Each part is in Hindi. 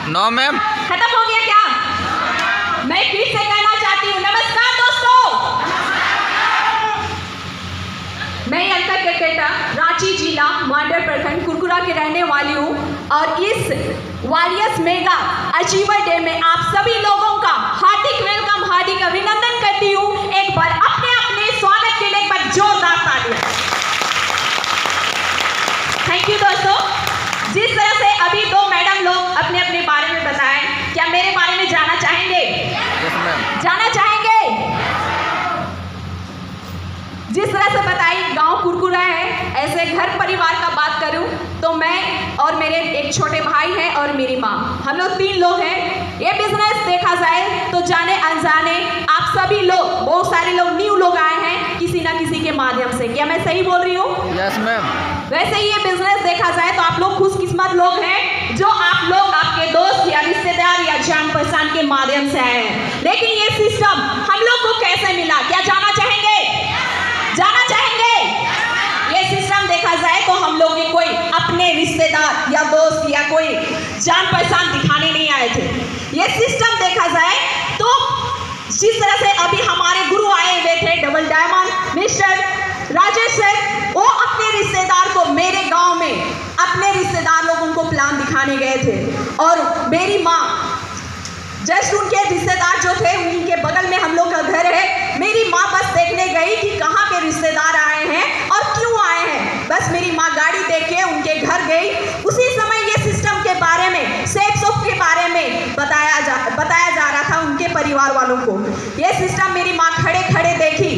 No ma'am. खत्म हो गया क्या? मैं फिर से कहना चाहती हूँ, नमस्कार दोस्तों, मैं अलका केकेटा, रांची जिला मांडर प्रखंड कुरकुरा के रहने वाली हूँ और इस वॉरियर्स मेगा अचीवर डे में आप सभी लोगों का हार्दिक वेलकम, हार्दिक अभिनंदन करती हूँ। एक बार अपने अपने स्वागत के लिए एक बार जोरदार तालियां। थैंक यू दोस्तों। जिस तरह से अभी दो मैडम लोग अपने अपने बारे में बताएं, क्या मेरे बारे में जानना चाहेंगे? जानना चाहेंगे? जिस तरह से बताई गांव कुरकुरा है, ऐसे घर परिवार का बात करूं तो मैं और मेरे एक छोटे भाई हैं और मेरी माँ, हम लोग 3 लोग हैं। ये बिजनेस देखा जाए तो जाने अनजाने आप सभी लोग, बहुत सारे लोग न्यू लोग आए हैं किसी ना किसी के माध्यम से। क्या मैं सही बोल रही हूँ? Yes ma'am. वैसे ही ये बिजनेस देखा जाए तो आप लोग खुशकिस्मत लोग हैं जो आप लोग आपके दोस्त या रिश्तेदार या जान पहचान के माध्यम से आए हैं। लेकिन ये सिस्टम हम लोग को कैसे मिला, क्या जानना चाहेंगे? जानना चाहेंगे? ये सिस्टम देखा जाए तो हम लोग के कोई अपने रिश्तेदार या दोस्त या कोई जान पहचान दिखाने नहीं आए थे। ये सिस्टम देखा जाए तो जिस तरह से अभी हमारे गुरु आए हुए थे double diamond mister Rajesh sir, वो अपने रिश्तेदार को मेरे गांव में अपने रिश्तेदार लोगों को प्लान दिखाने गए थे और मेरी माँ जस्ट उनके रिश्तेदार जो थे उनके बगल में हम लोग का घर है, मेरी माँ बस देखने गई कि कहाँ के रिश्तेदार आए हैं और क्यों आए हैं। बस मेरी माँ गाड़ी देख के उनके घर गई। उसी समय ये सिस्टम के बारे में, सेफ सोप के बारे में बताया जा रहा था उनके परिवार वालों को। ये सिस्टम मेरी माँ खड़े खड़े देखी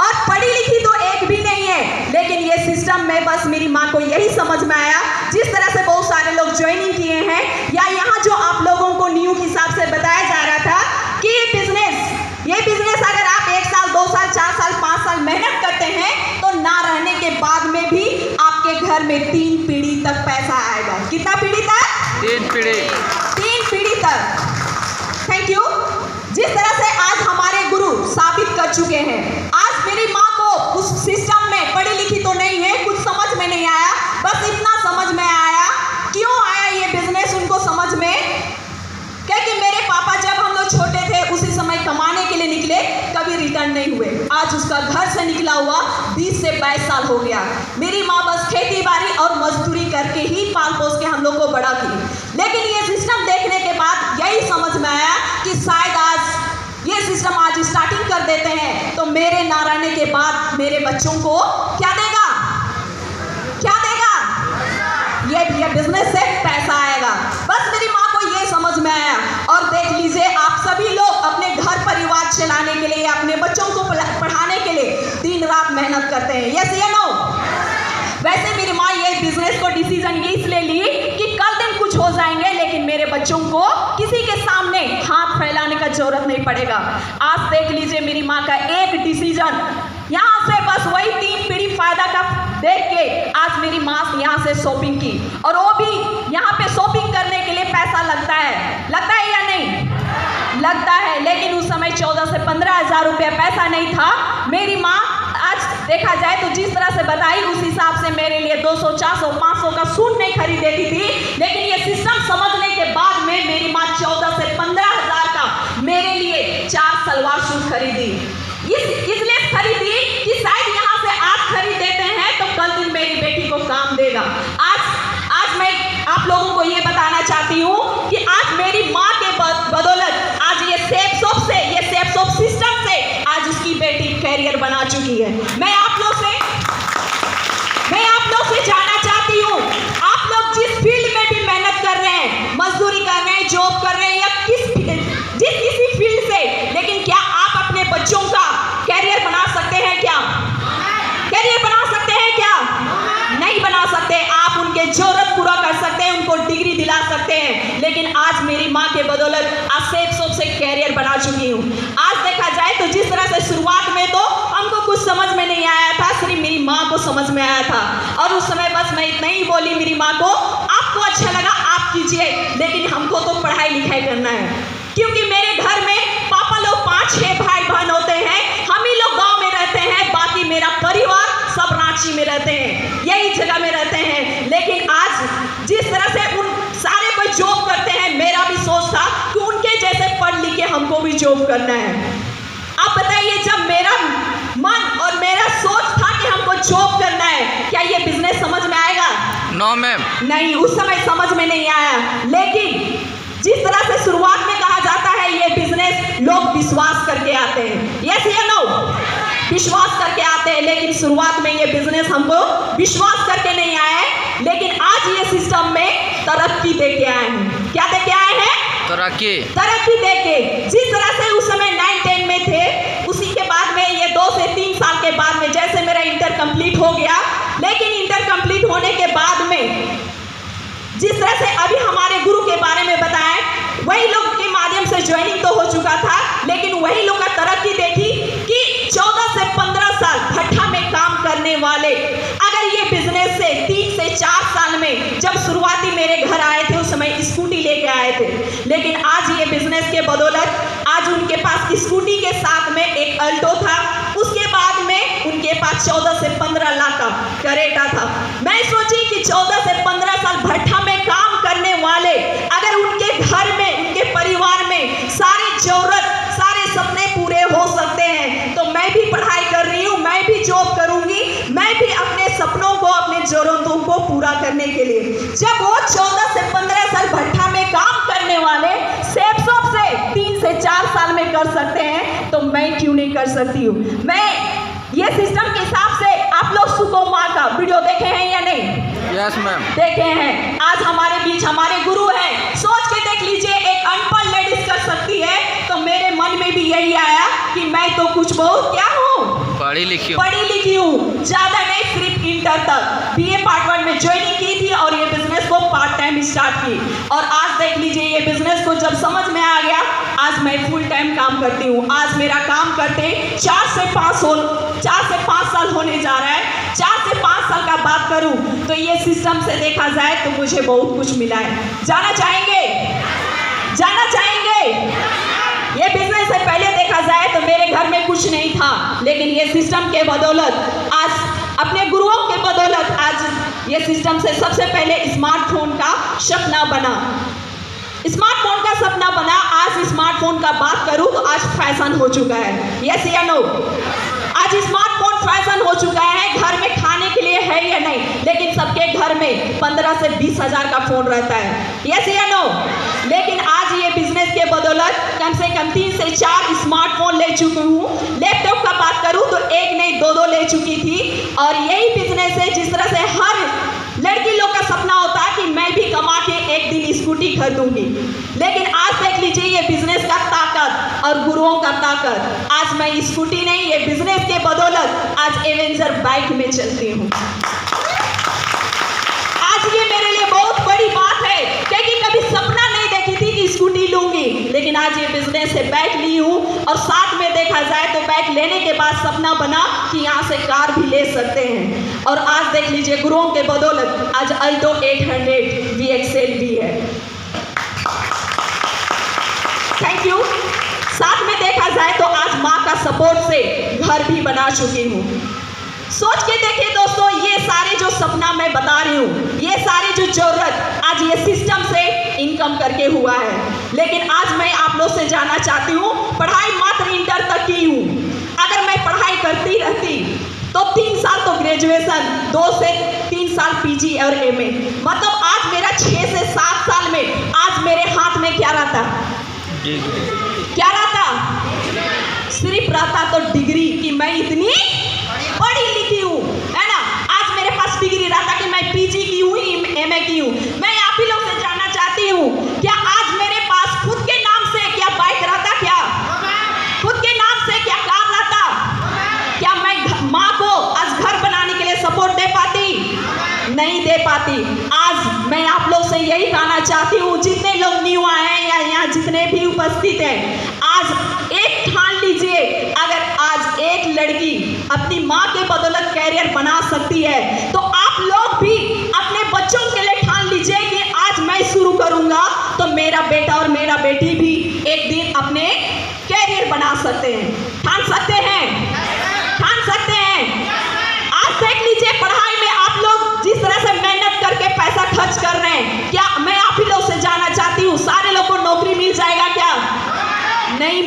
और पढ़ी लिखी तो एक भी नहीं है, लेकिन ये सिस्टम में बस मेरी माँ को यही समझ में आया, जिस तरह से बहुत सारे लोग ज्वाइनिंग किए हैं या यहाँ जो आप लोगों को न्यू के हिसाब से बताया जा रहा था कि ये बिजनेस अगर आप 1 साल 2 साल 4 साल 5 साल मेहनत करते हैं तो ना रहने के बाद में भी आपके घर में 3 पीढ़ी तक पैसा आएगा। कितना पीढ़ी तक? 3 पीढ़ी। 3 पीढ़ी तक। Thank you. जिस तरह से आज हमारे गुरु साबित कर चुके हैं, आज मेरी माँ को उस सिस्टम में पढ़ी लिखी तो नहीं है, कुछ समझ में नहीं आया, बस इतना समझ में आया। क्यों आया ये बिजनेस उनको समझ में? क्योंकि मेरे पापा जब हम लोग छोटे थे उसी समय कमाने के लिए निकले, कभी रिटर्न नहीं हुए। आज उसका घर से निकला हुआ 20 से 22 साल हो गया। मेरी माँ बस खेती बाड़ी और मजदूरी करके ही पाल पोस के हम लोग को बड़ा की। लेकिन ये सिस्टम देखने के बाद यही समझ में आया कि शायद आज ये सिस्टम आज स्टार्टिंग कर देते हैं तो मेरे ना रहने के बाद मेरे बच्चों को क्या देगा? क्या देगा? ये बिजनेस से पैसा आएगा। बस मेरी माँ को ये समझ में आया। और देख लीजिए, आप सभी लोग अपने घर परिवार चलाने के लिए, अपने बच्चों को पढ़ाने के लिए दिन रात मेहनत करते हैं। यस या नो? वैसे मेरी माँ ये बिजनेस को डिसीजन ये इसलिए ली कि कल दिन कुछ हो जाएंगे लेकिन मेरे बच्चों को किसी के सामने हाथ फैलाने का जरूरत नहीं पड़ेगा। आज देख लीजिए मेरी माँ का एक डिसीजन, यहाँ से बस वही 3 पीढ़ी फायदा का देख के आज मेरी माँ यहाँ से शॉपिंग की, और वो भी यहाँ पे शॉपिंग करने के लिए पैसा लगता है या नहीं? लगता है। लेकिन उस समय 14 से 15 हज़ार रुपया पैसा नहीं था। मेरी माँ आज देखा जाए तो जिस तरह से बताई उस हिसाब से मेरे लिए 200 400 500 का सूट नहीं खरीद देती थी। लेकिन ये सिस्टम समझने के बाद में मेरी माँ 14 से 15 हज़ार का मेरे लिए 4 सलवार सूट खरीदी। इसलिए खरीदी कि शायद यहाँ से आज खरीद देते हैं तो कल दिन मेरी बेटी को काम देगा। आज मैं आप लोगों को ये बताना चाहती हूँ कि आज मेरी माँ के बदौलत आज ये सेफ सोप सिस्टम से आज उसकी बेटी कैरियर बना चुकी है। मैं आप लोग से जानना चाहती हूँ, आप लोग जिस फील्ड में भी मेहनत कर रहे हैं, मजदूरी कर रहे हैं, जॉब कर रहे हैं या किसी फील्ड से, लेकिन क्या आप अपने बच्चों का कैरियर बना सकते हैं? क्या कैरियर बना सकते हैं? क्या नहीं बना सकते। आप उनके जरूरत पूरा कर सकते हैं, उनको डिग्री दिला सकते हैं, लेकिन आज मेरी माँ के बदौलत आज सेफ सोप से कैरियर बना चुकी हूँ। आज देखा जाए तो जिस तरह से शुरुआत में तो हमको कुछ समझ में नहीं आया था, सिर्फ मेरी माँ को समझ में आया था और उस समय बस मैं इतना ही बोली मेरी माँ को, आपको अच्छा लगा आप कीजिए, लेकिन हमको तो पढ़ाई लिखाई करना है। क्योंकि मेरे घर में पापा लोग 5-6 भाई बहन होते हैं, हम ही लोग गाँव में रहते हैं, बाकी मेरा परिवार सब रांची में रहते हैं, यही जगह में रहते हैं। लेकिन आज जिस तरह से उन सारे कोई जॉब करते हैं, मेरा भी हमको भी जॉब करना है। आप बताइए, जब मेरा मन और मेरा सोच था कि हमको जॉब करना है, क्या ये बिजनेस समझ में आएगा? No ma'am. नहीं, उस समय समझ में नहीं आया। लेकिन जिस तरह से शुरुआत में कहा जाता है, ये बिजनेस लोग विश्वास करके आते हैं। यस या नो? विश्वास करके आते हैं, लेकिन शुरुआत में ये बिजनेस हमको विश्वास करके नहीं आए, लेकिन आज ये सिस्टम में तरक्की दे के आए हैं। क्या दे के आए हैं? तरक्की दे के। जिस तरह से उस समय 9-10 में थे, उसी के बाद में ये 2 से 3 साल के बाद में जैसे मेरा इंटर कंप्लीट हो गया, लेकिन इंटर कंप्लीट होने के बाद में जिस तरह से अभी हमारे गुरु के बारे में बताएं, वही लोग के माध्यम से ज्वाइनिंग तो हो चुका था, लेकिन वही लोग का तरक्की देखी कि 14 से 15 साल भट्ठा में काम करने वाले अगर ये बिजनेस से 3 से 4 साल में, जब शुरुआती मेरे घर आए थे उस समय स्कूटी लेके आए थे, लेकिन आज ये बिजनेस के बदौलत आज उनके पास स्कूटी के साथ में एक अल्टो था, उसके बाद में उनके पास 14 से 15 लाख का करेटा था। मैं सोची कि 14 से 15 साल भट्ठा में काम करने वाले अगर उनके घर में, उनके परिवार में सारे जरूरत, सारे सपने पूरे हो सकते हैं, तो मैं भी पढ़ाई कर रही हूँ, मैं भी जॉब करूंगी, मैं भी अपने सपनों को, अपने जरूरतों को पूरा करने के लिए। जब वो 14 से 15 साल भट्ठा में काम करने वाले सेफ शॉप से 3 से 4 साल में कर सकते हैं, तो मैं क्यों नहीं कर सकती हूँ? मैं ये सिस्टम के हिसाब से, आप लोग सुकोमा का वीडियो देखे हैं या नहीं? Yes ma'am. देखे हैं। आज हमारे बीच हमारे गुरु हैं। सोच के देख लीजिए, एक अनपढ़ लेडीज कर सकती है, तो मेरे मन में भी यही आया कि मैं तो कुछ बहुत क्या हूँ, पढ़ी लिखी हूँ। ज्यादा नहीं, सिर्फ इंटर तक BA पार्ट 1 में ज्वाइनिंग की थी और ये बिजनेस को पार्ट टाइम स्टार्ट की, और आज देख लीजिए ये बिजनेस को जब समझ में आ गया, आज मैं फुल टाइम काम करती हूँ। आज मेरा काम करते 4 से 5 साल होने जा रहा है। 4 से 5 साल का बात करूं तो ये सिस्टम से देखा जाए तो मुझे बहुत कुछ मिला है। जाना चाहेंगे? ये बिजनेस से पहले देखा जाए तो मेरे घर में कुछ नहीं था, लेकिन ये सिस्टम के बदौलत, आज अपने गुरुओं के बदौलत, आज ये सिस्टम से सबसे पहले स्मार्टफोन का सपना बना। स्मार्टफोन का सपना बना। आज स्मार्टफोन का बात करूं तो आज फैशन हो चुका है। यस या नो? आज स्मार्टफोन फैशन हो चुका है। घर में खाने के लिए है या नहीं, लेकिन सबके घर में 15 से 20 हजार का फोन रहता है। यस या नो? लेकिन आज ये बिजनेस के बदौलत कम से कम 3 से 4 स्मार्टफोन ले चुकी हूँ। लैपटॉप का बात करूँ तो 1 नहीं 2 ले चुकी थी। और यही बिजनेस है जिस तरह से हर लड़की लोग का सपना होता है कि मैं भी कमा के एक दिन स्कूटी खरीदूंगी, लेकिन आज देख लीजिए ये बिजनेस का ताकत और गुरुओं का ताकत। आज मैं स्कूटी नहीं, ये बिजनेस के बदौलत आज एवेंजर बाइक में चलती हूँ। आज ये मेरे लिए बहुत बड़ी बात है, क्योंकि कभी सपना नहीं देखी थी कि स्कूटी लूंगी, लेकिन आज ये बिजनेस से बाइक ली हूँ। और साथ में देखा जाए तो बाइक लेने के बाद सपना बना कि यहाँ से कार भी ले सकते हैं। और आज देख लीजिए गुरुओं के बदौलत आज अल्टो 800 VXL भी है। Thank you. साथ में देखा जाए तो आज माँ का सपोर्ट से घर भी बना चुकी हूँ। सोच के देखिए दोस्तों, ये सारे जो सपना मैं बता रही हूँ, ये सारी जो जरूरत आज ये सिस्टम से इनकम करके हुआ है। लेकिन आज मैं आप लोग से जानना चाहती हूँ, पढ़ाई मात्र इंटर तक की हूँ। अगर मैं पढ़ाई करती रहती तो 3 साल तो ग्रेजुएशन, 2 से 3 साल PG और MA, मतलब आज मेरा 6 से 7 साल में आज मेरे हाथ में क्या रहता? क्या रहता? सिर्फ रहता तो डिग्री, कि मैं इतनी पढ़ी लिखी हूँ, है ना। आज मेरे पास डिग्री रहता कि मैं PG की हूँ, MA की हूँ। मैं आप ही लोग से जानना चाहती हूँ, क्या आज मेरे पास खुद के नाम से क्या बाइक रहता? क्या खुद के नाम से क्या कार रहता? क्या मैं माँ को आज घर बनाने के लिए सपोर्ट दे पाती? नहीं दे पाती। आज मैं आप लोग से यही कहना चाहती हूँ, जितने लोग न्यू आए हैं या यहाँ जितने भी उपस्थित हैं, आज एक ठान लीजिए, अगर आज एक लड़की अपनी माँ के बदौलत कैरियर बना सकती है, तो आप लोग भी अपने बच्चों के लिए ठान लीजिए कि आज मैं शुरू करूंगा तो मेरा बेटा और मेरा बेटी भी एक दिन अपने कैरियर बना सकते हैं। ठान सकते हैं? ठान सकते हैं? आज देख लीजिए, पढ़ाई में आप लोग जिस तरह से मेहनत करके पैसा खर्च कर रहे हैं, क्या मैं आप ही लोग से जानना चाहती हूँ, सारे लोग को नौकरी मिल जाएगा? क्या नहीं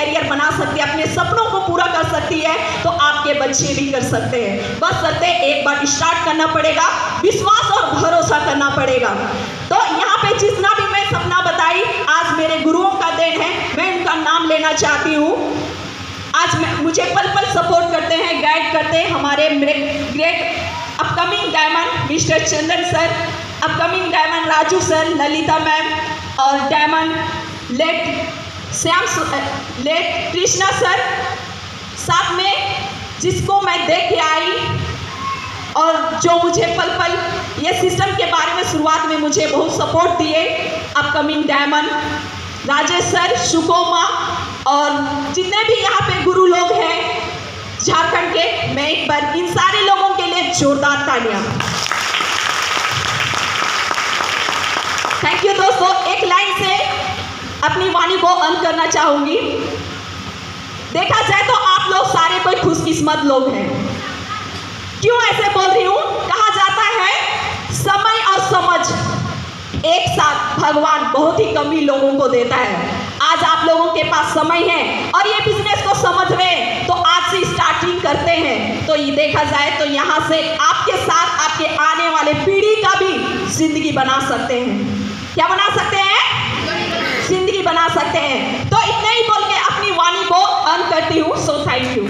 कैरियर बना सकती है, अपने सपनों को पूरा कर सकती है, तो आपके बच्चे भी कर सकते हैं। बस करते एक बार स्टार्ट करना पड़ेगा, विश्वास और भरोसा करना पड़ेगा। तो यहाँ पे जितना भी मैं सपना बताई, आज मेरे गुरुओं का देन है, मैं उनका नाम लेना चाहती हूँ। आज मुझे पल पल सपोर्ट करते हैं, गाइड करते हैं हमारे great upcoming diamond mister Chandan sir, upcoming diamond Raju sir, Lalita ma'am, और डायमंड लेट कृष्णा सर, साथ में जिसको मैं देख के आई और जो मुझे पल पल ये सिस्टम के बारे में शुरुआत में मुझे बहुत सपोर्ट दिए, अपकमिंग डायमंड राजेश सर, सुकोमा, और जितने भी यहाँ पे गुरु लोग हैं झारखंड के, मैं एक बार इन सारे लोगों के लिए जोरदार तालियां। थैंक यू दोस्तों। एक लाइन से अपनी वाणी को अंत करना चाहूंगी। देखा जाए तो आप लोग सारे कोई खुशकिस्मत लोग हैं। क्यों ऐसे बोल रही हूं? कहा जाता है समय और समझ एक साथ भगवान बहुत ही कम ही लोगों को देता है। आज आप लोगों के पास समय है और ये बिजनेस को समझ रहे हैं, तो आज से स्टार्टिंग करते हैं। तो ये देखा जाए तो यहाँ से आपके साथ आपके आने वाले पीढ़ी का भी जिंदगी बना सकते हैं। क्या बना सकते हैं? जिंदगी बना सकते हैं। तो इतना ही बोल के अपनी वाणी को अंत करती हूँ। So thank you.